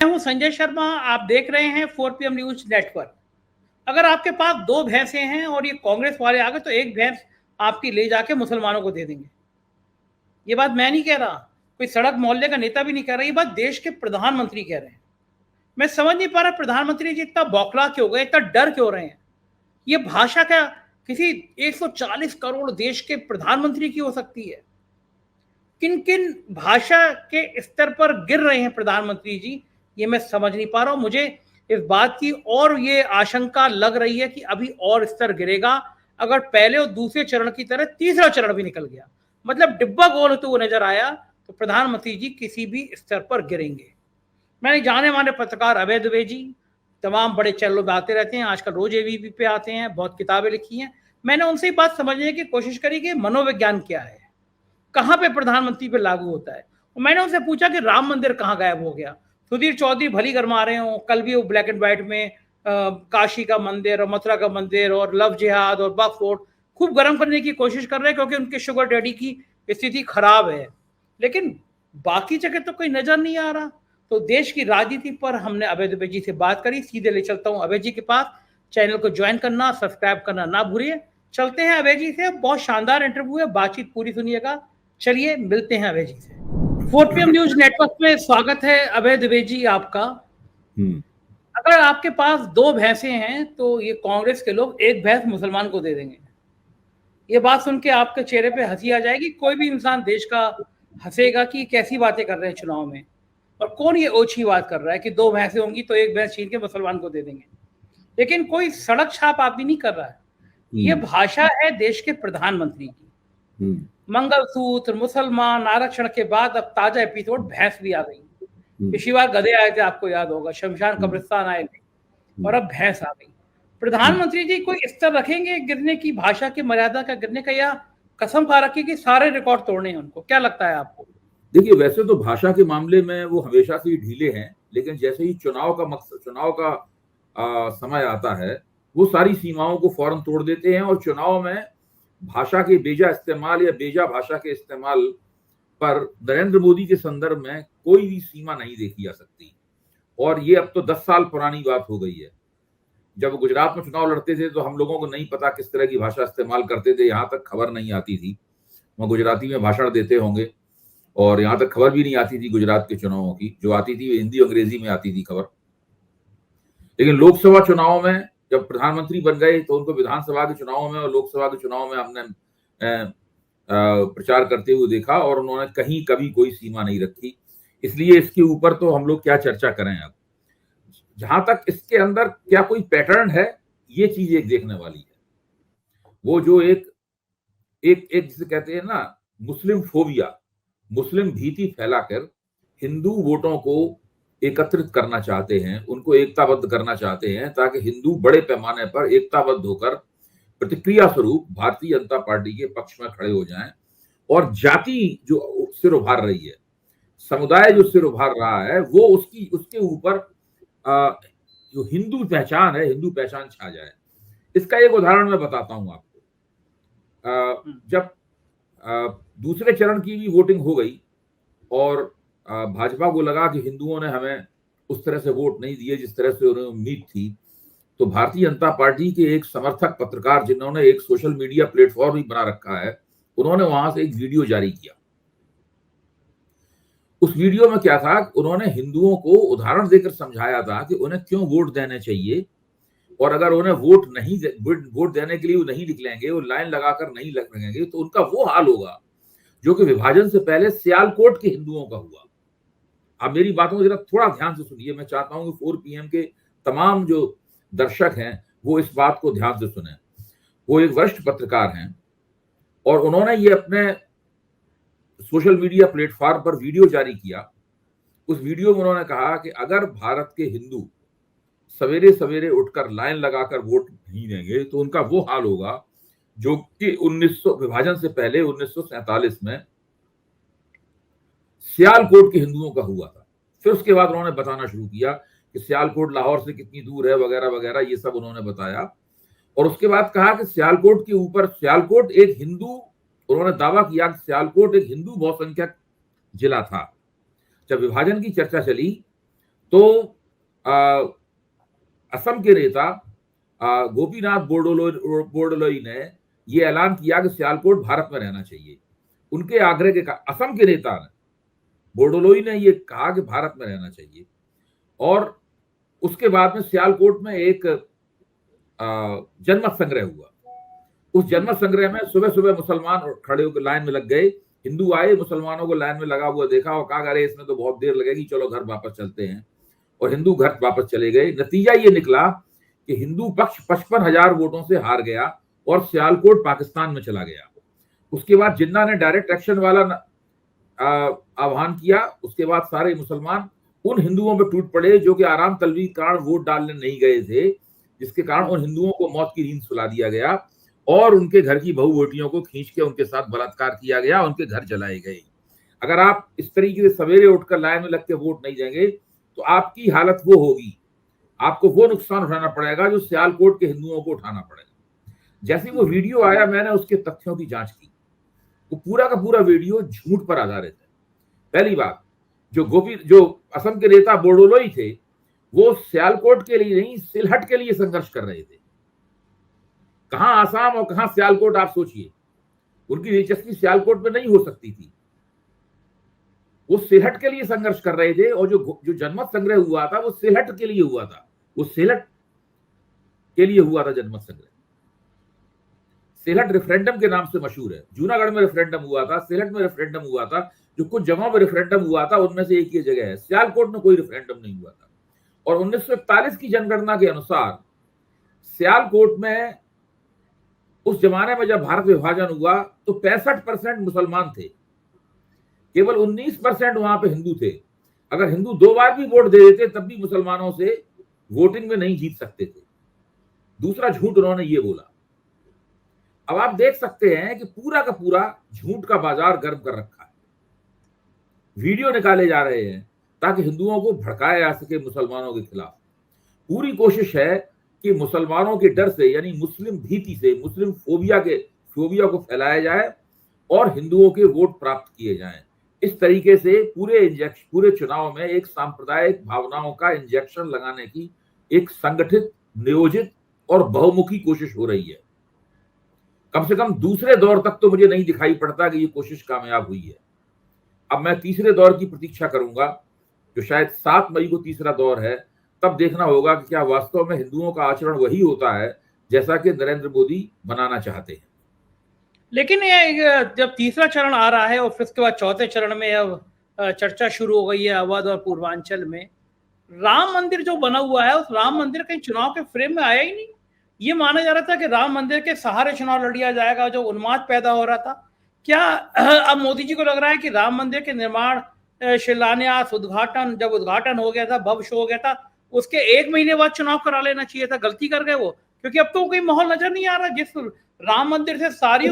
मैं हूं संजय शर्मा। आप देख रहे हैं 4 PM न्यूज नेटवर्क। अगर आपके पास दो भैंसें हैं और ये कांग्रेस वाले आ गए तो एक भैंस आपकी ले जाके मुसलमानों को दे देंगे। ये बात मैं नहीं कह रहा, कोई सड़क मोहल्ले का नेता भी नहीं कह रहा, ये बात देश के प्रधानमंत्री कह रहे हैं। मैं समझ नहीं पा रहा प्रधानमंत्री जी इतना बौखला क्यों गए, इतना डर क्यों रहे हैं। ये भाषा क्या किसी 140 करोड़ देश के प्रधानमंत्री की हो सकती है? किन किन भाषा के स्तर पर गिर रहे हैं प्रधानमंत्री जी, ये मैं समझ नहीं पा रहा हूं। मुझे इस बात की और ये आशंका लग रही है कि अभी और स्तर गिरेगा। अगर पहले और दूसरे चरण की तरह तीसरा चरण भी निकल गया, मतलब डिब्बा गोल होते हुए नजर आया, तो प्रधानमंत्री जी किसी भी स्तर पर गिरेंगे। मैंने जाने माने पत्रकार अभय दुबे जी तमाम बड़े चैनलों में आते रहते हैं, आजकल रोज एबीपी पे आते हैं, बहुत किताबें लिखी हैं। मैंने उनसे ही बात समझने की कोशिश करी कि मनोविज्ञान क्या है, कहां पे प्रधानमंत्री पे लागू होता है। और मैंने उनसे पूछा कि राम मंदिर कहां गायब हो गया। सुधीर चौधरी भली गरमा रहे हो, कल भी वो ब्लैक एंड व्हाइट में काशी का मंदिर और मथुरा का मंदिर और लव जिहाद और बफ फोर्ट खूब गर्म करने की कोशिश कर रहे हैं, क्योंकि उनके शुगर डैडी की स्थिति खराब है। लेकिन बाकी जगह तो कोई नजर नहीं आ रहा। तो देश की राजनीति पर हमने अभय दुबे जी से बात करी। सीधे ले चलता हूं अभय जी के पास। चैनल को ज्वाइन करना, सब्सक्राइब करना ना भूलिए। चलते हैं अभय जी से, बहुत शानदार इंटरव्यू है, बातचीत पूरी सुनिएगा। चलिए मिलते हैं अभय जी से। 4PM न्यूज नेटवर्क में स्वागत है अभय दुबे जी आपका। अगर आपके पास दो भैंसे हैं तो ये कांग्रेस के लोग एक भैंस मुसलमान को दे देंगे। ये बात सुन के आपके चेहरे पे हंसी आ जाएगी। कोई भी इंसान देश का हंसेगा कि कैसी बातें कर रहे हैं चुनाव में, और कौन ये ओछी बात कर रहा है कि दो भैंसें होंगी तो एक भैंस छीन के मुसलमान को दे देंगे। लेकिन कोई सड़क छाप आदमी नहीं कर रहा है। ये भाषा है देश के प्रधानमंत्री की। मंगलसूत्र, मुसलमान, आरक्षण के बाद अब ताजा एपिसोड भैंस भी आ गई। पिछली बार गधे आए थे, आपको याद होगा, शमशान कब्रिस्तान आए थे, और अब भैंस आ गई। प्रधानमंत्री जी कोई स्तर रखेंगे गिरने की, भाषा की मर्यादा का गिरने का, या कसम खा रखी कि सारे रिकॉर्ड तोड़ने हैं उनको? क्या लगता है आपको? देखिए, वैसे तो भाषा के मामले में वो हमेशा से ही ढीले हैं, लेकिन जैसे ही चुनाव का समय आता है वो सारी सीमाओं को फौरन तोड़ देते हैं, और चुनाव में भाषा के बेजा इस्तेमाल या बेजा भाषा के इस्तेमाल पर नरेंद्र मोदी के संदर्भ में कोई भी सीमा नहीं देखी जा सकती। और ये अब तो 10 साल पुरानी बात हो गई है। जब गुजरात में चुनाव लड़ते थे तो हम लोगों को नहीं पता किस तरह की भाषा इस्तेमाल करते थे, यहाँ तक खबर नहीं आती थी। वो गुजराती में भाषण देते होंगे, और यहाँ तक खबर भी नहीं आती थी गुजरात के चुनावों की। जो आती थी हिंदी अंग्रेजी में आती थी खबर। लेकिन लोकसभा चुनाव में जब प्रधानमंत्री बन गए तो उनको विधानसभा के चुनाव में और लोकसभा के चुनाव में हमने प्रचार करते हुए देखा, और उन्होंने कहीं कभी कोई सीमा नहीं रखी। इसलिए इसके ऊपर तो हम लोग क्या चर्चा करें। अब जहां तक इसके अंदर क्या कोई पैटर्न है, ये चीज एक देखने वाली है। वो जो एक जिसे कहते हैं ना, मुस्लिम फोबिया, मुस्लिम भीति फैलाकर हिंदू वोटों को एकत्रित करना चाहते हैं, उनको एकताबद्ध करना चाहते हैं, ताकि हिंदू बड़े पैमाने पर एकताबद्ध होकर प्रतिक्रिया स्वरूप भारतीय जनता पार्टी के पक्ष में खड़े हो जाएं। और जाति जो सिर उभार रही है, समुदाय जो सिर उभार रहा है, वो उसके ऊपर जो हिंदू पहचान है, हिंदू पहचान छा जाए। इसका एक उदाहरण मैं बताता हूं आपको। जब दूसरे चरण की भी वोटिंग हो गई और भाजपा को लगा कि हिंदुओं ने हमें उस तरह से वोट नहीं दिए जिस तरह से उन्हें उम्मीद थी, तो भारतीय जनता पार्टी के एक समर्थक पत्रकार, जिन्होंने एक सोशल मीडिया प्लेटफॉर्म भी बना रखा है, उन्होंने वहां से एक वीडियो जारी किया। उस वीडियो में क्या था, उन्होंने हिंदुओं को उदाहरण देकर समझाया था कि उन्हें क्यों वोट देने चाहिए, और अगर उन्हें वोट देने के लिए वो नहीं निकलेंगे, वो लाइन लगाकर नहीं लगेंगे, तो उनका वो हाल होगा जो कि विभाजन से पहले सियालकोट के हिंदुओं का हुआ। आप मेरी बातों को जरा थोड़ा ध्यान से सुनिए। मैं चाहता हूं कि 4PM के तमाम जो दर्शक हैं वो इस बात को ध्यान से सुने। वो एक वरिष्ठ पत्रकार हैं, और उन्होंने ये अपने सोशल मीडिया प्लेटफॉर्म पर वीडियो जारी किया। उस वीडियो में उन्होंने कहा कि अगर भारत के हिंदू सवेरे सवेरे उठकर लाइन लगाकर वोट नहीं देंगे, तो उनका वो हाल होगा जो कि विभाजन से पहले 1947 में सियालकोट के हिंदुओं का हुआ था। फिर उसके बाद उन्होंने बताना शुरू किया कि सियालकोट लाहौर से कितनी दूर है, वगैरह वगैरह, ये सब उन्होंने बताया। और उसके बाद कहा कि सियालकोट के ऊपर, सियालकोट एक हिंदू, उन्होंने दावा किया कि सियालकोट एक हिंदू बहुसंख्यक जिला था। जब विभाजन की चर्चा चली तो असम के नेता गोपीनाथ बोरदोलोई ने यह ऐलान किया कि सियालकोट भारत में रहना चाहिए। उनके आग्रह के असम के नेता ने, बोरदोलोई ने यह कहा कि भारत में रहना चाहिए। और उसके बाद में सियालकोट में एक जनमत संग्रह हुआ। उस जनमत संग्रह में सुबह सुबह मुसलमान खड़े होकर लाइन में लग गए। हिंदू आए, मुसलमानों को लाइन में लगा हुआ देखा और कहा अरे इसमें तो बहुत देर लगेगी, चलो घर वापस चलते हैं। और हिंदू घर वापस चले गए। नतीजा ये निकला कि हिंदू पक्ष 55,000 वोटों से हार गया और सियालकोट पाकिस्तान में चला गया। उसके बाद जिन्ना ने डायरेक्ट एक्शन वाला आह्वान किया। उसके बाद सारे मुसलमान उन हिंदुओं पर टूट पड़े जो कि आराम तलबी के कारण वोट डालने नहीं गए थे, जिसके कारण उन हिंदुओं को मौत की नींद सुला दिया गया और उनके घर की बहू बेटियों को खींच के उनके साथ बलात्कार किया गया, उनके घर जलाए गए। अगर आप इस तरीके से सवेरे उठकर लाइन में लग के वोट नहीं देंगे तो आपकी हालत वो होगी, आपको वो नुकसान उठाना पड़ेगा जो सियालकोट के हिंदुओं को उठाना पड़ेगा। जैसे वो वीडियो आया, मैंने उसके तथ्यों की जांच की। वो पूरा का पूरा वीडियो झूठ पर आधारित है। पहली बात, जो असम के नेता बोरदोलोई थे, वो सियालकोट के लिए नहीं, सिलहट के लिए संघर्ष कर रहे थे। कहां आसाम और कहां सियालकोट, आप सोचिए। उनकी दिलचस्पी सियालकोट में नहीं हो सकती थी, वो सिलहट के लिए संघर्ष कर रहे थे। और जो जनमत संग्रह हुआ था वो सिलहट के लिए हुआ था, वो सिलहट के लिए हुआ था जनमत संग्रह। सिलहट रेफरेंडम के नाम से मशहूर है। जूनागढ़ में रेफरेंडम हुआ था, सिलहट में रेफरेंडम हुआ था, जो कुछ जगहों में रेफरेंडम हुआ था उनमें से एक ये जगह है। सियालकोट में कोई रेफरेंडम नहीं हुआ था। और 1941 की जनगणना के अनुसार सियालकोट में उस जमाने में जब भारत विभाजन हुआ तो 65% मुसलमान थे, केवल 19% वहां पे हिंदू थे। अगर हिंदू 2 बार भी वोट दे देते तब भी मुसलमानों से वोटिंग में नहीं जीत सकते थे। दूसरा झूठ उन्होंने ये बोला। अब आप देख सकते हैं कि पूरा का पूरा झूठ का बाजार गर्म कर रखा है। वीडियो निकाले जा रहे हैं ताकि हिंदुओं को भड़काया जा सके मुसलमानों के खिलाफ। पूरी कोशिश है कि मुसलमानों के डर से, यानी मुस्लिम भीति से, मुस्लिम फोबिया को फैलाया जाए और हिंदुओं के वोट प्राप्त किए जाएं। इस तरीके से पूरे चुनाव में एक सांप्रदायिक भावनाओं का इंजेक्शन लगाने की एक संगठित, नियोजित और बहुमुखी कोशिश हो रही है। कम से कम दूसरे दौर तक तो मुझे नहीं दिखाई पड़ता कि ये कोशिश कामयाब हुई है। अब मैं तीसरे दौर की प्रतीक्षा करूंगा, जो शायद 7 मई को तीसरा दौर है। तब देखना होगा कि क्या वास्तव में हिंदुओं का आचरण वही होता है जैसा कि नरेंद्र मोदी बनाना चाहते हैं। लेकिन ये जब तीसरा चरण आ रहा है और फिर उसके बाद चौथे चरण में अब चर्चा शुरू हो गई है अवध और पूर्वांचल में, राम मंदिर जो बना हुआ है, उस राम मंदिर कहीं चुनाव के फ्रेम में आया ही नहीं। ये माना जा रहा था कि राम मंदिर के सहारे चुनाव लड़ जाएगा, जो उन्माद पैदा हो रहा था। क्या अब मोदी जी को लग रहा है कि राम मंदिर के निर्माण, शिलान्यास, उद्घाटन हो गया था, भव्य शो हो गया था, उसके 1 महीने बाद चुनाव करा लेना चाहिए था? गलती कर गए वो, क्योंकि अब तो कोई माहौल नजर नहीं आ रहा। जिस राम मंदिर से सारी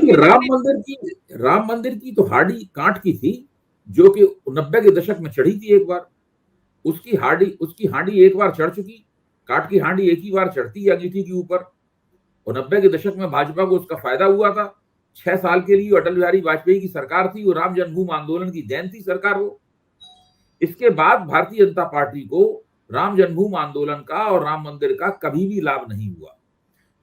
राम मंदिर की तो हाड़ी कांट की थी, जो कि 90 के दशक में चढ़ी थी एक बार। उसकी हांडी एक बार चढ़ चुकी। काट की हांडी एक ही बार चढ़ती है अंगीठी के ऊपर। और 90 के दशक में भाजपा को उसका फायदा हुआ था। 6 साल के लिए अटल बिहारी वाजपेयी की सरकार थी, वो राम जन्मभूमि आंदोलन की देन थी सरकार वो। इसके बाद भारतीय जनता पार्टी को राम जन्मभूमि आंदोलन का और राम मंदिर का कभी भी लाभ नहीं हुआ।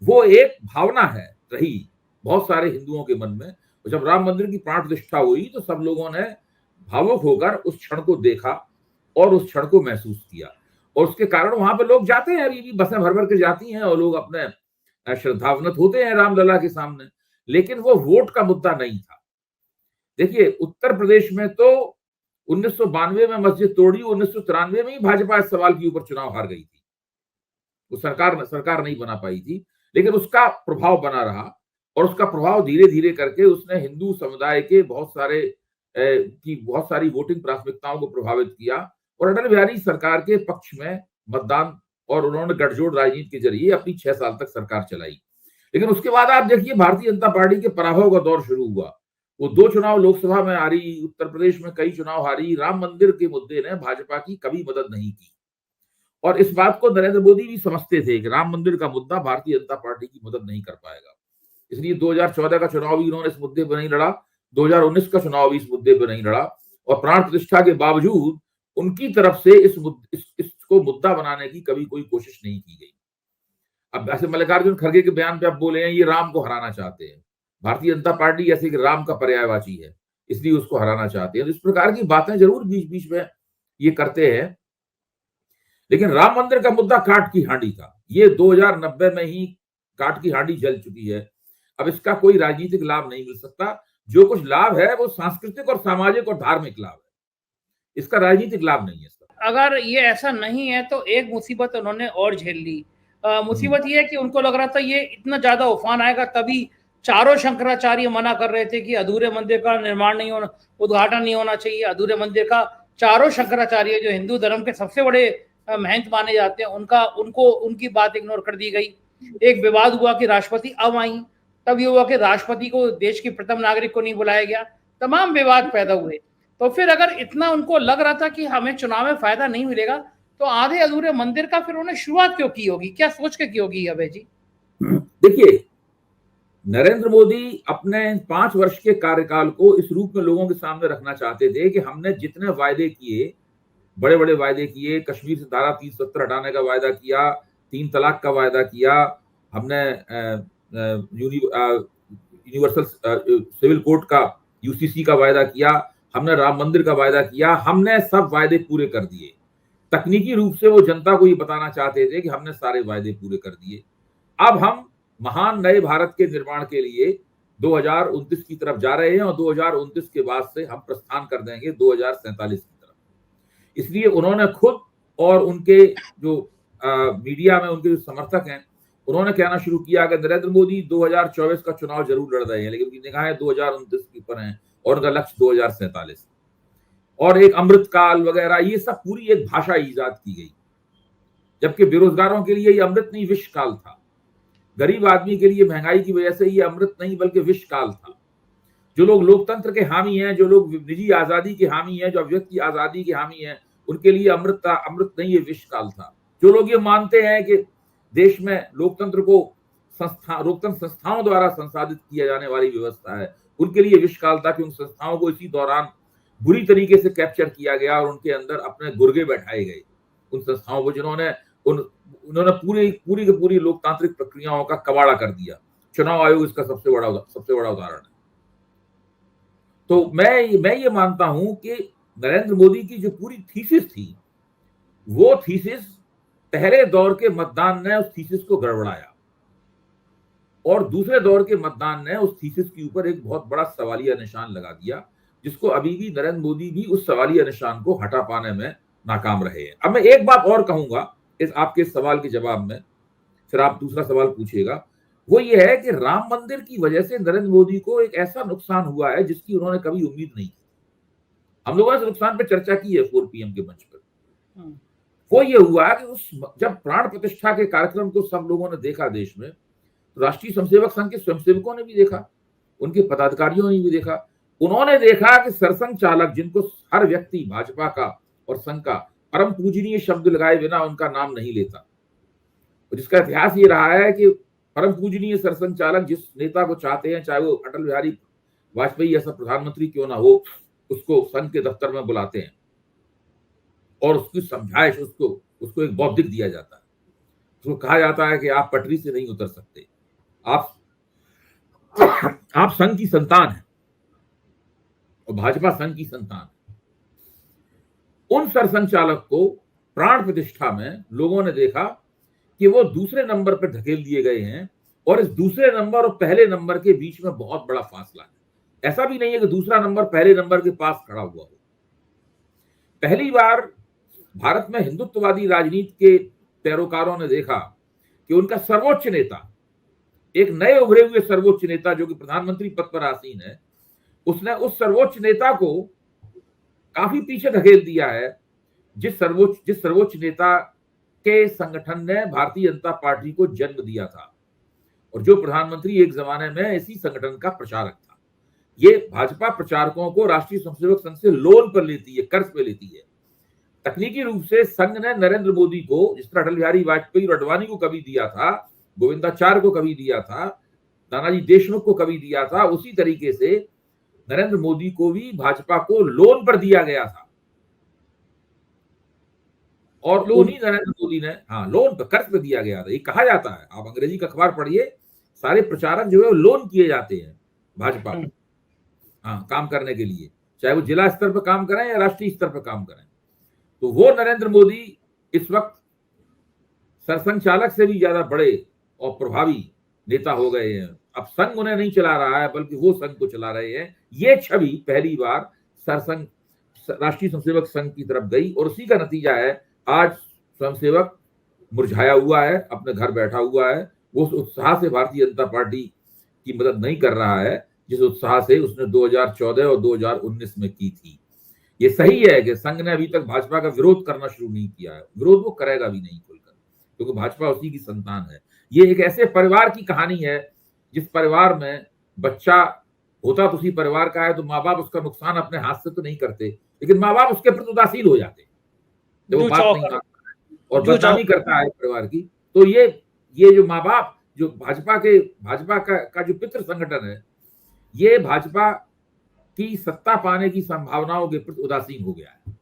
वो एक भावना है रही बहुत सारे हिंदुओं के मन में। जब राम मंदिर की प्राण प्रतिष्ठा हुई तो सब लोगों ने भावुक होकर उस क्षण को देखा और उस क्षण को महसूस किया, और उसके कारण वहां पर लोग जाते हैं। अभी भी बसें भर भर के जाती हैं और लोग अपने श्रद्धावनत होते हैं रामलला के सामने। लेकिन वो वोट का मुद्दा नहीं था। देखिए, उत्तर प्रदेश में तो 1992 में मस्जिद तोड़ी, 1993 में ही भाजपा इस सवाल के ऊपर चुनाव हार गई थी। वो सरकार नहीं बना पाई थी, लेकिन उसका प्रभाव बना रहा। और उसका प्रभाव धीरे धीरे करके उसने हिंदू समुदाय के बहुत सारी वोटिंग प्राथमिकताओं को प्रभावित किया और अटल बिहारी सरकार के पक्ष में मतदान, और उन्होंने गठजोड़ राजनीति के जरिए अपनी 6 साल तक सरकार चलाई। लेकिन उसके बाद आप देखिए, भारतीय जनता पार्टी के पराभव का दौर शुरू हुआ। वो 2 चुनाव लोकसभा में हारी, उत्तर प्रदेश में कई चुनाव हारी। राम मंदिर के मुद्दे ने भाजपा की कभी मदद नहीं की, और इस बात को नरेंद्र मोदी भी समझते थे कि राम मंदिर का मुद्दा भारतीय जनता पार्टी की मदद नहीं कर पाएगा। इसलिए 2014 का चुनाव भी उन्होंने इस मुद्दे पर नहीं लड़ा, 2019 का चुनाव भी इस मुद्दे पर नहीं लड़ा, और प्राण प्रतिष्ठा के बावजूद उनकी तरफ से इस को मुद्दा बनाने की कभी कोई कोशिश नहीं की गई। अब ऐसे मल्लिकार्जुन खड़गे के बयान पे आप बोले हैं ये राम को हराना चाहते हैं, भारतीय जनता पार्टी ऐसे कि राम का पर्यायवाची है इसलिए उसको हराना चाहते हैं, तो इस प्रकार की बातें जरूर बीच बीच में ये करते हैं। लेकिन राम मंदिर का मुद्दा काट की हांडी था, ये 2090 में ही काट की हांडी जल चुकी है। अब इसका कोई राजनीतिक लाभ नहीं मिल सकता, जो कुछ लाभ है वो सांस्कृतिक और सामाजिक और धार्मिक लाभ है, इसका राजनीतिक लाभ नहीं है इसका। अगर ये ऐसा नहीं है तो एक मुसीबत उन्होंने और झेल ली। मुसीबत ये है कि उनको लग रहा था ये इतना ज्यादा उफान आएगा, तभी चारों शंकराचार्य मना कर रहे थे कि अधूरे मंदिर का निर्माण नहीं होना, उद्घाटन नहीं होना चाहिए अधूरे मंदिर का। चारों शंकराचार्य जो हिंदू धर्म के सबसे बड़े महंत माने जाते हैं, उनकी बात इग्नोर कर दी गई। एक विवाद हुआ कि राष्ट्रपति अब आई, तब ये हुआ कि राष्ट्रपति को, देश की प्रथम नागरिक को नहीं बुलाया गया, तमाम विवाद पैदा हुए। तो फिर अगर इतना उनको लग रहा था कि हमें चुनाव में फायदा नहीं मिलेगा, तो आधे अधूरे मंदिर का फिर उन्हें शुरुआत क्यों की होगी, क्या सोच के की होगी अभय जी? देखिए, नरेंद्र मोदी अपने 5 वर्ष के कार्यकाल को इस रूप में लोगों के सामने रखना चाहते थे कि हमने जितने वायदे किए, बड़े बड़े वायदे किए, कश्मीर से धारा 370 हटाने का वायदा किया, 3 तलाक का वायदा किया, हमने यूनिवर्सल सिविल कोड का, यूसीसी का वायदा किया, हमने राम मंदिर का वायदा किया, हमने सब वायदे पूरे कर दिए। तकनीकी रूप से वो जनता को ये बताना चाहते थे कि हमने सारे वायदे पूरे कर दिए। अब हम महान नए भारत के निर्माण के लिए 2029 की तरफ जा रहे हैं और 2029 के बाद से हम प्रस्थान कर देंगे 2047 की तरफ। इसलिए उन्होंने खुद और उनके जो मीडिया में उनके जो समर्थक हैं, उन्होंने कहना शुरू किया कि नरेंद्र मोदी 2024 का चुनाव जरूर लड़ रहे हैं, लेकिन उनकी निगाहें 2029 के ऊपर हैं और उनका लक्ष्य 2047 और एक अमृतकाल वगैरह, ये सब पूरी एक भाषा ईजाद की गई। जबकि बेरोजगारों के लिए ये अमृत नहीं, विष काल था। गरीब आदमी के लिए महंगाई की वजह से ये अमृत नहीं बल्कि विष काल था। जो लोग लोकतंत्र के हामी हैं, जो लोग निजी आजादी के हामी हैं, जो अभिव्यक्ति की आजादी के हामी हैं, उनके लिए अमृत था, अमृत नहीं, ये विष काल था। जो लोग ये मानते हैं कि देश में लोकतंत्र को लोकतंत्र संस्थाओं द्वारा संसाधित किया जाने वाली व्यवस्था है, उनके लिए विष काल था कि उन संस्थाओं को इसी दौरान बुरी तरीके से कैप्चर किया गया और उनके अंदर अपने गुर्गे बैठाए गए। उन संस्थाओं को जिन्होंने उन्होंने पूरी की पूरी लोकतांत्रिक प्रक्रियाओं का कबाड़ा कर दिया। चुनाव आयोग इसका सबसे बड़ा उदाहरण है। तो मैं ये मानता हूं कि नरेंद्र मोदी की जो पूरी थीसिस थी, वो थीसिस पहले दौर के मतदान ने उस थीसिस को गड़बड़ाया और दूसरे दौर के मतदान ने उस थीसिस के ऊपर एक बहुत बड़ा सवालिया निशान लगा दिया, जिसको अभी भी नरेंद्र मोदी भी उस सवालिया निशान को हटा पाने में नाकाम रहे हैं। अब मैं एक बात और कहूंगा इस आपके सवाल के जवाब में, फिर आप दूसरा सवाल पूछिएगा। वो ये है कि राम मंदिर की वजह से नरेंद्र मोदी को एक ऐसा नुकसान हुआ है जिसकी उन्होंने कभी उम्मीद नहीं की। हम लोगों ने इस नुकसान पर चर्चा की है 4PM के मंच पर। वो ये हुआ कि जब प्राण प्रतिष्ठा के कार्यक्रम को सब लोगों ने देखा देश में, तो राष्ट्रीय स्वयंसेवक संघ के स्वयंसेवकों ने भी देखा, उनके पदाधिकारियों ने भी देखा। उन्होंने देखा कि सरसंघ चालक, जिनको हर व्यक्ति भाजपा का और संघ का परम पूजनीय शब्द लगाए बिना उनका नाम नहीं लेता, जिसका इतिहास ये रहा है कि परम पूजनीय सरसंघ चालक जिस नेता को चाहते हैं, चाहे वो अटल बिहारी वाजपेयी ऐसा प्रधानमंत्री क्यों ना हो, उसको संघ के दफ्तर में बुलाते हैं और उसकी समझाइश उसको एक बौद्धिक दिया जाता है। उसको कहा जाता है कि आप पटरी से नहीं उतर सकते, आप संघ की संतान हैं और भाजपा संघ की संतान है। उन सरसंघ चालक को प्राण प्रतिष्ठा में लोगों ने देखा कि वो दूसरे नंबर पर धकेल दिए गए हैं और इस दूसरे नंबर और पहले नंबर के बीच में बहुत बड़ा फासला है। ऐसा भी नहीं है कि दूसरा नंबर पहले नंबर के पास खड़ा हुआ हो। पहली बार भारत में हिंदुत्ववादी राजनीति के पैरोकारों ने देखा कि उनका सर्वोच्च नेता, एक नए उभरे हुए सर्वोच्च नेता जो कि प्रधानमंत्री पद पर आसीन है, उसने उस सर्वोच्च नेता को काफी पीछे धकेल दिया है, जिस सर्वोच्च नेता के संगठन ने भारतीय जनता पार्टी को जन्म दिया था और जो प्रधानमंत्री एक जमाने में इसी संगठन का प्रचारक था। ये भाजपा प्रचारकों को राष्ट्रीय स्वयंसेवक संघ से लोन पर लेती है, कर्ज पे लेती है। तकनीकी रूप से संघ ने नरेंद्र मोदी को, जिस तरह अटल बिहारी वाजपेयी और अडवाणी को कभी दिया था, गोविंदाचार्य को कभी दिया था, नानाजी देशमुख को कभी दिया था, उसी तरीके से नरेंद्र मोदी को भी भाजपा को लोन पर दिया गया था। और लोन। उन्हीं नरेंद्र मोदी ने, हाँ, लोन पे, कर्ज पे दिया गया था। ये कहा जाता है, आप अंग्रेजी का अखबार पढ़िए, सारे प्रचारक जो है वो लोन किए जाते हैं भाजपा को, हाँ, काम करने के लिए, चाहे वो जिला स्तर पर काम करें या राष्ट्रीय स्तर पर काम करें। तो वो नरेंद्र मोदी इस वक्त सरसंघ चालक से भी ज्यादा बड़े और प्रभावी नेता हो गए हैं। अब संघ उन्हें नहीं चला रहा है, बल्कि वो संघ को चला रहे हैं। ये छवि पहली बार सरसंघ, राष्ट्रीय स्वयंसेवक संघ की तरफ गई, और उसी का नतीजा है आज स्वयंसेवक मुरझाया हुआ है, अपने घर बैठा हुआ है। वो उस उत्साह से भारतीय जनता पार्टी की मदद नहीं कर रहा है जिस उत्साह से उसने 2014 और 2019 में की थी। ये सही है कि संघ ने अभी तक भाजपा का विरोध करना शुरू नहीं किया है, विरोध वो करेगा भी नहीं खुलकर, क्योंकि भाजपा उसी की संतान है। ये एक ऐसे परिवार की कहानी है जिस परिवार में बच्चा होता तो उसी परिवार का है, तो माँ बाप उसका नुकसान अपने हाथ से तो नहीं करते, लेकिन माँ बाप उसके प्रति उदासीन हो जाते जब वो बात नहीं मानता है और बदनामी करता है परिवार की। तो ये जो माँ बाप, जो भाजपा का जो पितृ संगठन है, ये भाजपा की सत्ता पाने की संभावनाओं के प्रति उदासीन हो गया है।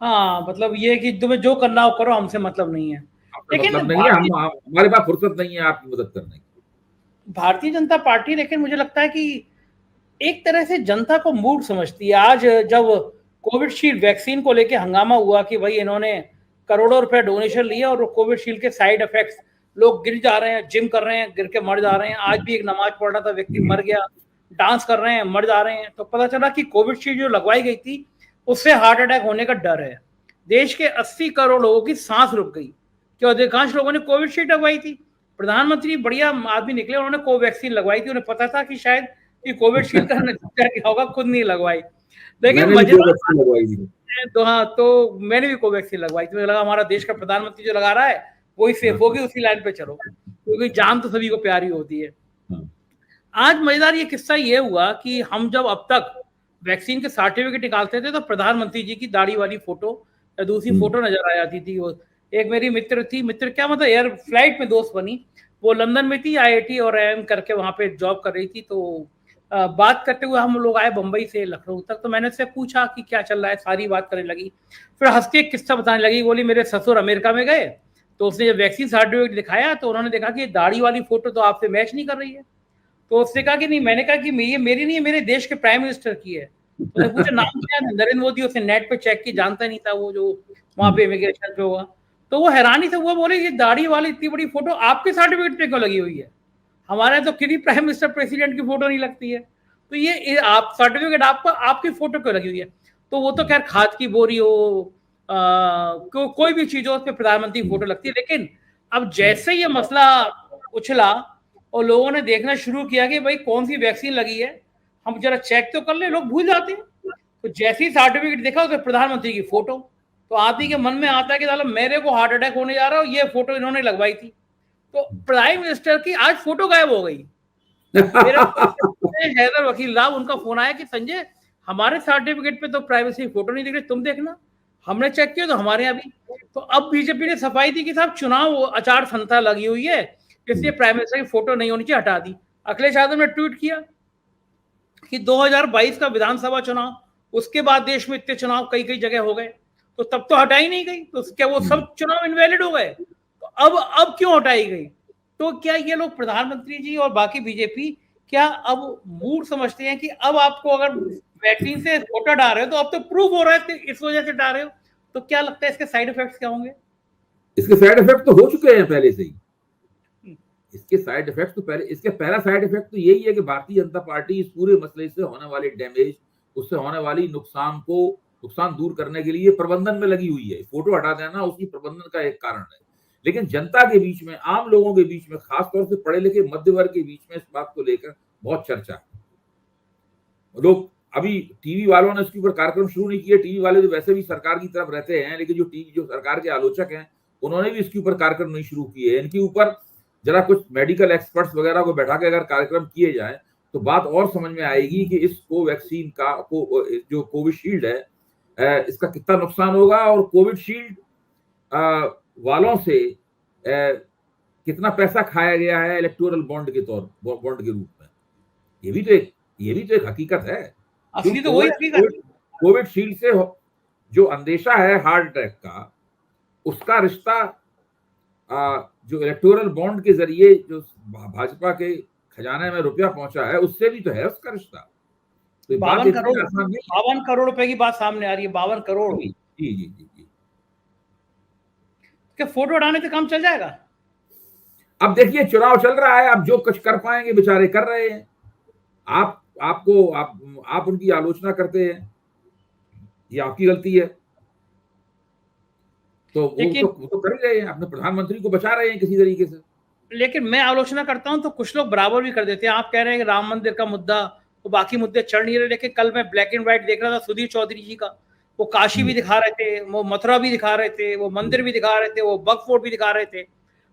हाँ, मतलब ये कि तुम्हें जो करना हो करो, हमसे मतलब नहीं है। लेकिन मतलब नहीं है, हमारे पास फुर्सत नहीं है आपकी मदद करने की। भारतीय जनता पार्टी, लेकिन मुझे लगता है कि एक तरह से जनता को मूड समझती है। आज जब कोविडशील्ड वैक्सीन को लेके हंगामा हुआ कि भाई इन्होंने करोड़ों रुपए डोनेशन लिए और कोविडशील्ड के साइड इफेक्ट्स, लोग गिर जा रहे हैं, जिम कर रहे हैं, गिर के मर जा रहे हैं। आज भी एक नमाज पढ़ रहा था व्यक्ति मर गया, डांस कर रहे हैं, मर जा रहे हैं। तो पता चला कि कोविडशील्ड जो लगवाई गई थी उससे हार्ट अटैक होने का डर है। देश के 80 करोड़ लोगों की सांस रुक गई, क्यों? अधिकांश लोगों ने कोविडशील्ड लगवाई थी। प्रधानमंत्री बढ़िया आदमी निकले, उन्होंने कोवैक्सीन लगवाई थी। उन्हें पता था कि शायद कि कोविडशील्ड का नतीजा क्या होगा, खुद नहीं लगवाई। लेकिन तो हाँ, तो मैंने भी कोवैक्सीन लगवाई थी। मुझे लगा हमारा देश का प्रधानमंत्री जो लगा रहा है वही सेफ होगी, उसी लाइन पे चलो, क्योंकि जान तो सभी को प्यारी होती है। आज मजेदार ये किस्सा ये हुआ कि हम जब अब तक वैक्सीन के सर्टिफिकेट निकालते थे तो प्रधानमंत्री जी की दाढ़ी वाली फोटो या दूसरी फोटो नजर आ जाती थी। वो एक मेरी मित्र क्या मतलब एयर फ्लाइट में दोस्त बनी, वो लंदन में थी, IIT और IIM करके वहां पे जॉब कर रही थी। तो बात करते हुए हम लोग आए बंबई से लखनऊ तक, तो मैंने उससे पूछा कि क्या चल रहा है, सारी बात करने लगी। फिर हंस के एक किस्सा बताने लगी, बोली मेरे ससुर अमेरिका में गए, तो उसने जब वैक्सीन सर्टिफिकेट दिखाया तो उन्होंने देखा कि दाढ़ी वाली फोटो तो आपसे मैच नहीं कर रही है। तो उसने कहा कि नहीं, मैंने कहा कि ये मेरी नहीं है, मेरे देश के प्राइम मिनिस्टर की है। उसने पूछा नाम क्या है, नरेंद्र मोदी। उसने नेट पे चेक की, जानता नहीं था वो जो वहां पे इमिग्रेशन पे होगा। तो वो हैरानी से वो बोले ये दाढ़ी वाली इतनी बड़ी फोटो आपके सर्टिफिकेट पे क्यों लगी हुई है, हमारे तो किसी प्राइम मिनिस्टर प्रेसिडेंट की फोटो नहीं लगती है, तो ये आप सर्टिफिकेट आपका आपकी फोटो क्यों लगी हुई है। तो वो तो खैर खाद की बोरी हो, कोई भी चीज हो, उस पर प्रधानमंत्री की फोटो लगती है। लेकिन अब जैसे ये मसला उछला और लोगों ने देखना शुरू किया कि भाई कौन सी वैक्सीन लगी है, हम जरा चेक तो कर ले, लोग भूल जाते हैं। तो जैसे ही सर्टिफिकेट देखा उसमें प्रधानमंत्री की फोटो, तो आदमी के मन में आता है कि साला मेरे को हार्ट अटैक होने जा रहा है, ये फोटो इन्होंने लगवाई थी। तो प्राइम मिनिस्टर की आज फोटो गायब हो गई। मेरे हैदर वकील राव, उनका फोन आया कि संजय हमारे सर्टिफिकेट पे तो प्राइवेसी फोटो नहीं दिख रही, तुम देखना। हमने चेक किया तो हमारे यहाँ भी। तो अब बीजेपी ने सफाई दी कि साहब चुनाव आचार संहिता लगी हुई है, इसलिए प्राइम मिनिस्टर की फोटो नहीं होनी चाहिए, हटा दी। अखिलेश यादव ने ट्वीट किया कि 2022 का विधानसभा चुनाव, उसके बाद देश में इतने चुनाव कई कई जगह हो गए, तो तब तो हटाई नहीं गई, तो क्या वो सब चुनाव इनवैलिड हो गए? तो अब क्यों हटाई गई? तो क्या ये लोग प्रधानमंत्री जी और बाकी बीजेपी क्या अब मूड समझते हैं कि अब आपको अगर वैक्सीन से फोटो डाल रहे हो तो अब तो प्रूफ हो रहा है इस वजह से डाल रहे हो? तो क्या लगता है इसके साइड इफेक्ट्स क्या होंगे? इसके साइड इफेक्ट तो हो चुके हैं पहले से ही। इसके साइड इफेक्ट तो इसके पहला साइड इफेक्ट तो यही है कि भारतीय जनता पार्टी इस पूरे मसले से होने वाले डैमेज, उससे होने वाली नुकसान दूर करने के लिए प्रबंधन में लगी हुई है। फोटो हटा देना उसी प्रबंधन का एक कारण है। लेकिन जनता के बीच में, आम लोगों के बीच में, खासतौर से पढ़े लिखे मध्य वर्ग के बीच में इस बात को लेकर बहुत चर्चा है। लोग अभी टीवी वालों ने इसके ऊपर कार्यक्रम शुरू नहीं किए। टीवी वाले तो वैसे भी सरकार की तरफ रहते हैं, लेकिन जो सरकार के आलोचक हैं उन्होंने भी इसके ऊपर कार्यक्रम नहीं शुरू किए। इनके ऊपर जरा कुछ मेडिकल एक्सपर्ट्स वगैरह को बैठा के अगर कार्यक्रम किए जाए तो बात और समझ में आएगी कि इस कोवैक्सीन का जो कोविशील्ड है इसका कितना नुकसान होगा, और कोविशील्ड वालों से कितना पैसा खाया गया है इलेक्टोरल बॉन्ड के रूप में। ये भी तो एक हकीकत है। असली तो वही हकीकत। कोविशील्ड से जो अंदेशा है हार्ट अटैक का, उसका रिश्ता जो इलेक्टोरल बॉन्ड के जरिए जो भाजपा के खजाने में रुपया पहुंचा है, उससे भी तो है उसका रिश्ता। तो ये बात 52 इतनी करोड़, आसान नहीं 52 करोड़ रुपए की बात सामने आ रही है, 52 करोड़। है। जी जी जी जी। क्या फोटो उठाने से काम चल जाएगा? अब देखिए चुनाव चल रहा है, अब जो कुछ कर पाएंगे बेचारे कर रहे हैं। आप उनकी आलोचना करते हैं, ये आपकी गलती है। तो वो तो कर ही रहे हैं, अपने प्रधानमंत्री को बचा रहे हैं किसी तरीके से। लेकिन मैं आलोचना करता हूं तो कुछ लोग बराबर भी कर देते हैं। आप कह रहे हैं कि राम मंदिर का मुद्दा, वो बाकी मुद्दे चढ़ नहीं रहे, लेकिन कल मैं ब्लैक एंड व्हाइट देख रहा था सुधीर चौधरी जी का, वो काशी भी दिखा रहे थे, वो मथुरा भी दिखा रहे थे, वो मंदिर भी दिखा रहे थे, वो बग फोर्ट भी दिखा रहे थे।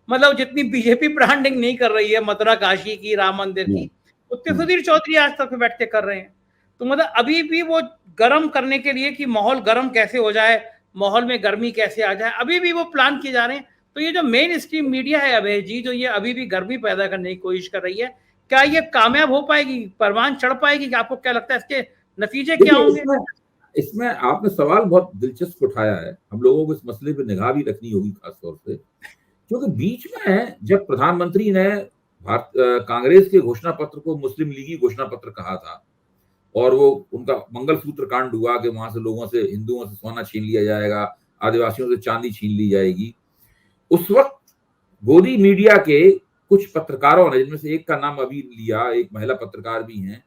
मतलब जितनी बीजेपी ब्रांडिंग नहीं कर रही है मथुरा काशी की, राम मंदिर की, उतने सुधीर चौधरी आज तक बैठ के कर रहे हैं। तो मतलब अभी भी वो गर्म करने के लिए कि माहौल गर्म कैसे हो जाए, माहौल में गर्मी कैसे आ जाए, अभी भी वो प्लान किए जा रहे हैं। तो ये जो मेन स्ट्रीम मीडिया है अभय जी, जो ये अभी भी गर्मी पैदा करने की कोशिश कर रही है, क्या ये कामयाब हो पाएगी, परवान चढ़ पाएगी? कि आपको क्या लगता है इसके नतीजे क्या होंगे? इसमें आपने सवाल बहुत दिलचस्प उठाया है। हम लोगों को इस मसले पर निगाह भी रखनी होगी खासतौर से, क्योंकि बीच में जब प्रधानमंत्री ने कांग्रेस के घोषणा पत्र को मुस्लिम लीगी घोषणा पत्र कहा था, और वो उनका मंगलसूत्र कांड हुआ कि वहां से लोगों से, हिंदुओं से सोना छीन लिया जाएगा, आदिवासियों से चांदी छीन ली जाएगी, उस वक्त गोदी मीडिया के कुछ पत्रकारों ने, जिनमें से एक का नाम अभी लिया, एक महिला पत्रकार भी हैं,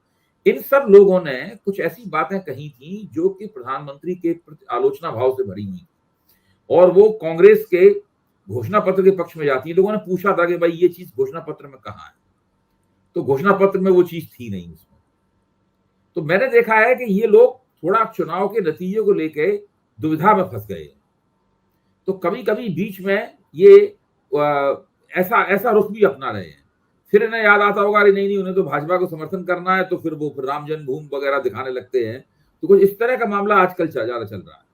इन सब लोगों ने कुछ ऐसी बातें कही थी जो कि प्रधानमंत्री के प्रति आलोचना भाव से भरी हुई, और वो कांग्रेस के घोषणा पत्र के पक्ष में जाती है। लोगों ने पूछा था कि भाई ये चीज घोषणा पत्र में कहाँ है, तो घोषणा पत्र में वो चीज थी नहीं उसमें। तो मैंने देखा है कि ये लोग थोड़ा चुनाव के नतीजे को लेकर दुविधा में फंस गए। तो कभी कभी बीच में ये ऐसा रुख भी अपना रहे हैं। फिर इन्हें याद आता होगा अरे नहीं उन्हें तो भाजपा को समर्थन करना है, तो फिर वो फिर राम जन्मभूमि वगैरह दिखाने लगते हैं। तो कुछ इस तरह का मामला आजकल ज्यादा चल रहा है।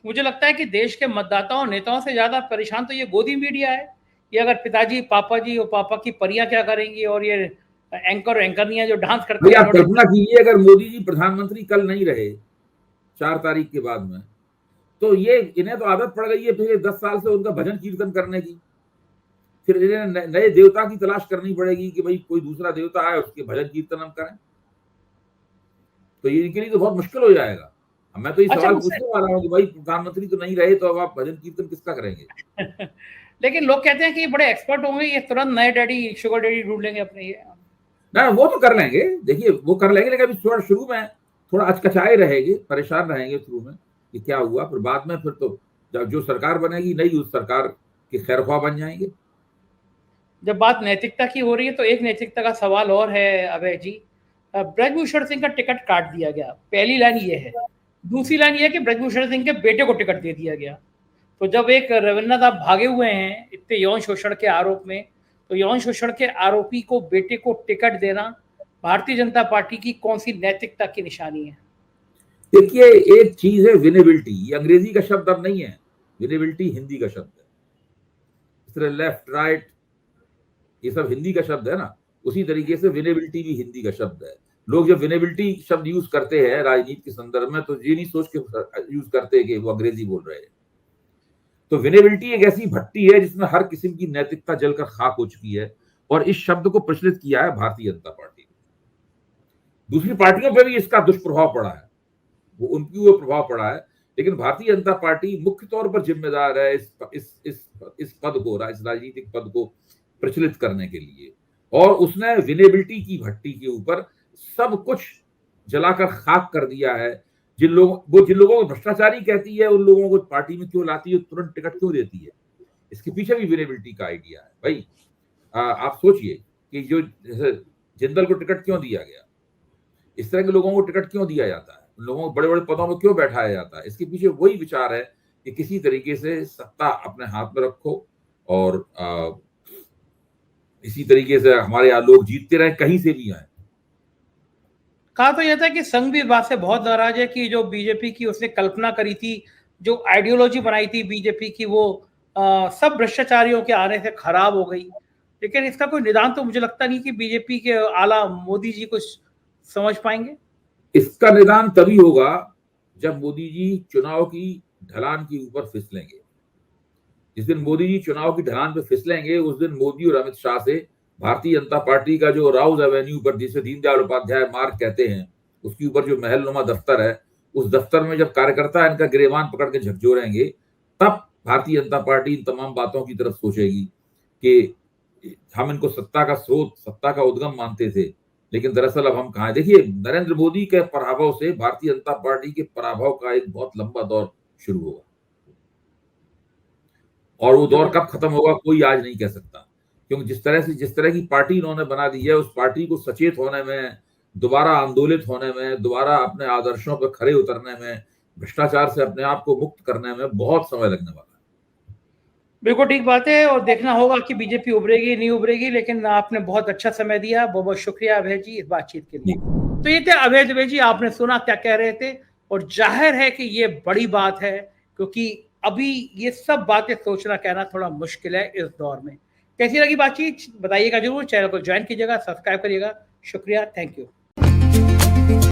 मुझे लगता है कि देश के मतदाताओं नेताओं से ज्यादा परेशान तो ये गोदी मीडिया है। ये अगर पिताजी पापा जी और पापा की परियां क्या करेंगी, और ये एंकर एंकरनियां जो डांस करती हैं। आप कल्पना कीजिए अगर मोदी जी प्रधानमंत्री कल नहीं रहे 4 तारीख के बाद में, तो ये इन्हें तो आदत पड़ गई है फिर 10 साल से उनका भजन कीर्तन करने की। फिर इन्हें नए देवता की तलाश करनी पड़ेगी कि भाई कोई दूसरा देवता है उसके भजन कीर्तन हम करें। तो ये इनके लिए तो बहुत मुश्किल हो जाएगा। मैं तो ये सवाल पूछने वाला हूँ कि भाई प्रधानमंत्री तो नहीं रहे, तो अब आप भजन कीर्तन किसका करेंगे? लेकिन लोग कहते हैं कि ये बड़े एक्सपर्ट होंगे, ये तुरंत नए डैडी, शुगर डैडी ढूंढ लेंगे अपने। ये ना वो तो कर लेंगे, देखिए वो कर लेंगे, लेकिन अभी थोड़ा शुरू में थोड़ा अचकचाए रहेंगे, परेशान रहेंगे शुरू में कि क्या हुआ। फिर बाद में फिर तो जब जो सरकार बनेगी नई, उस सरकार के खैरख्वाह बन जाएंगे। जब बात नैतिकता की हो रही है तो एक नैतिकता का सवाल और है अभय जी। ब्रजभूषण सिंह का टिकट काट दिया गया, पहली लाइन ये है। दूसरी लाइन ये है कि ब्रजभूषण सिंह के बेटे को टिकट दे दिया गया। तो जब एक रविन्द्रनाथ आप भागे हुए हैं इतने यौन शोषण के आरोप में, तो यौन शोषण के आरोपी को बेटे को टिकट देना भारतीय जनता पार्टी की कौन सी नैतिकता की निशानी है? देखिए एक चीज है विनेबिलिटी, ये अंग्रेजी का शब्द अब नहीं है, विनेबिलिटी हिंदी का शब्द है। इस तरह लेफ्ट राइट ये सब हिंदी का शब्द है ना, उसी तरीके से विनेबिलिटी भी हिंदी का शब्द है। लोग जब विनेबिलिटी शब्द यूज करते हैं राजनीति के संदर्भ में, तो ये नहीं सोच के यूज करते कि वो अंग्रेजी बोल रहे हैं। तो विनेबिलिटी एक ऐसी भट्टी है जिसमें हर किस्म की नैतिकता जलकर खाक हो चुकी है, और इस शब्द को प्रचलित किया है भारतीय जनता पार्टी ने। दूसरी पार्टियों पर भी इसका दुष्प्रभाव पड़ा है, वो उनकी वो प्रभाव पड़ा है, लेकिन भारतीय जनता पार्टी मुख्य तौर पर जिम्मेदार है इस पद को, इस राजनीतिक पद को प्रचलित करने के लिए। और उसने विनेबिलिटी की भट्टी के ऊपर सब कुछ जलाकर खाक कर दिया है। जिन लोगों को भ्रष्टाचारी कहती है, उन लोगों को पार्टी में क्यों लाती है, तुरंत टिकट क्यों देती है, इसके पीछे भी विनेबिलिटी का आइडिया है। भाई आप सोचिए कि जो जिंदल को टिकट क्यों दिया गया, इस तरह के लोगों को टिकट क्यों दिया जाता है, लोगों को बड़े बड़े पदों में क्यों बैठाया जाता है, इसके पीछे वही विचार है कि किसी तरीके से सत्ता अपने हाथ में रखो, और इसी तरीके से हमारे यहाँ लोग जीतते रहे कहीं से भी आए। कहा तो यह था कि संघ भी इस बात से बहुत नाराज है कि जो बीजेपी की उसने कल्पना करी थी, जो आइडियोलॉजी बनाई थी बीजेपी की, वो सब भ्रष्टाचारियों के आने से खराब हो गई। लेकिन इसका कोई निदान तो मुझे लगता नहीं कि बीजेपी के आला मोदी जी कुछ समझ पाएंगे। इसका निदान तभी होगा जब मोदी जी चुनाव की ढलान के ऊपर फिसलेंगे। जिस दिन मोदी जी चुनाव की ढलान पे फिसलेंगे उस दिन मोदी और अमित शाह से भारतीय जनता पार्टी का जो राउज एवेन्यू पर, जिसे दीनदयाल उपाध्याय मार्ग कहते हैं, उसके ऊपर जो महलनुमा दफ्तर है, उस दफ्तर में जब कार्यकर्ता इनका गिरेबान पकड़ के झकझोरेंगे, तब भारतीय जनता पार्टी इन तमाम बातों की तरफ सोचेगी कि हम इनको सत्ता का स्रोत, सत्ता का उद्गम मानते थे, लेकिन दरअसल अब हम कहाँ हैं। देखिए, नरेंद्र मोदी के पराभव से भारतीय जनता पार्टी के पराभव का एक बहुत लंबा दौर शुरू होगा, और वो दौर कब खत्म होगा कोई आज नहीं कह सकता, क्योंकि जिस तरह की पार्टी इन्होंने बना दी है, उस पार्टी को सचेत होने में, दोबारा आंदोलित होने में, दोबारा अपने आदर्शों पर खरे उतरने में, भ्रष्टाचार से अपने आप को मुक्त करने में बहुत समय लगने वाला है। बिल्कुल ठीक बात है, और देखना होगा कि बीजेपी उभरेगी नहीं उभरेगी, लेकिन आपने बहुत अच्छा समय दिया। बहुत बहुत शुक्रिया अभय जी इस बातचीत के लिए। तो ये थे अभय द्विवेदी जी, आपने सुना क्या कह रहे थे, और जाहिर है कि ये बड़ी बात है, क्योंकि अभी ये सब बातें सोचना कहना थोड़ा मुश्किल है इस दौर में। कैसी लगी बातचीत बताइएगा जरूर, चैनल को ज्वाइन कीजिएगा, सब्सक्राइब करिएगा। शुक्रिया, थैंक यू।